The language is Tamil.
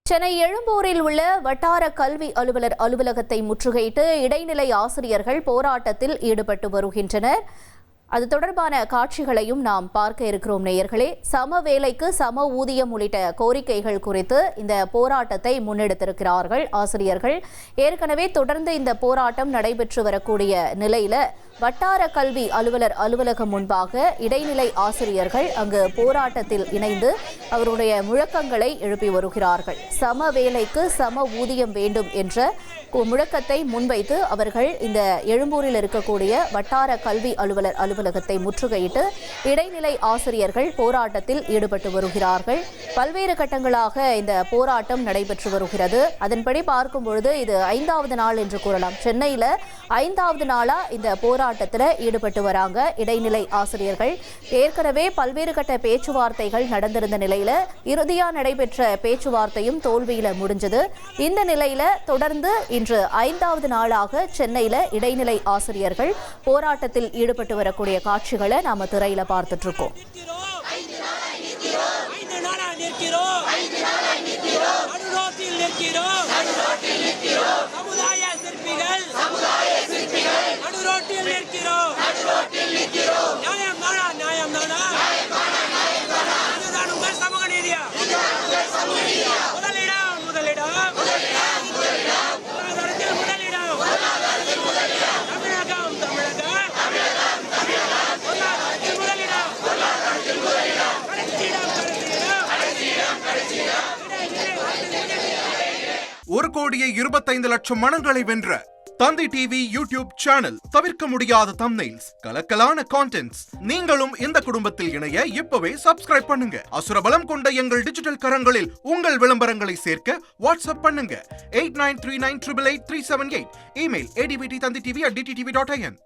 சென்னை எழும்பூரில் உள்ள வட்டார கல்வி அலுவலர் அலுவலகத்தை முற்றுகையிட்டு இடைநிலை ஆசிரியர்கள் போராட்டத்தில் ஈடுபட்டு வருகின்றனர். அது தொடர்பான காட்சிகளையும் நாம் பார்க்க இருக்கிறோம் நேயர்களே. சம வேலைக்கு சம ஊதியம் உள்ளிட்ட கோரிக்கைகள் குறித்து இந்த போராட்டத்தை முன்னெடுத்திருக்கிறார்கள் ஆசிரியர்கள். ஏற்கனவே தொடர்ந்து இந்த போராட்டம் நடைபெற்று வரக்கூடிய நிலையில வட்டார கல்வி அலுவலர் அலுவலகம் முன்பாக இடைநிலை ஆசிரியர்கள் அங்கு போராட்டத்தில் இணைந்து அவருடைய முழக்கங்களை எழுப்பி வருகிறார்கள். சம வேலைக்கு சம ஊதியம் வேண்டும் என்ற முழக்கத்தை முன்வைத்து அவர்கள் இந்த எழும்பூரில் இருக்கக்கூடிய வட்டார கல்வி அலுவலர் அலுவலகத்தை முற்றுகையிட்டு இடைநிலை ஆசிரியர்கள் போராட்டத்தில் ஈடுபட்டு வருகிறார்கள். பல்வேறு கட்டங்களாக இந்த போராட்டம் நடைபெற்று வருகிறது. அதன்படி பார்க்கும் பொழுது இது 5வது நாள் என்று கூறலாம். சென்னையில 5வது நாளா இந்த போராட்டத்தில் ஈடுபட்டு வராங்க இடைநிலை ஆசிரியர்கள். ஏற்கனவே பல்வேறு கட்ட பேச்சுவார்த்தைகள் நடந்திருந்த நிலையில இறுதியா நடைபெற்ற பேச்சுவார்த்தையும் தோல்வியில முடிஞ்சது. இந்த நிலையில தொடர்ந்து இன்று 5வது நாளாக சென்னையில இடைநிலை ஆசிரியர்கள் போராட்டத்தில் ஈடுபட்டு வரக்கூடிய காட்சிகளை நாம திரையில பார்த்துட்டு இருக்கோம். ஒரு கோடியே 25 லட்சம் மனங்களை வென்ற தந்தி டிவி யூடியூப் சேனல். தவிர்க்க முடியாத தம்ப்நெயில்ஸ், கலக்கலான கான்டென்ட்ஸ். நீங்களும் இந்த குடும்பத்தில் இணைய இப்பவே சப்ஸ்கிரைப் பண்ணுங்க. அசுரபலம் கொண்ட எங்கள் டிஜிட்டல் கரங்களில் உங்கள் விளம்பரங்களை சேர்க்க வாட்ஸ்அப் பண்ணுங்க. 8939888378. Email advttv@dttv.in.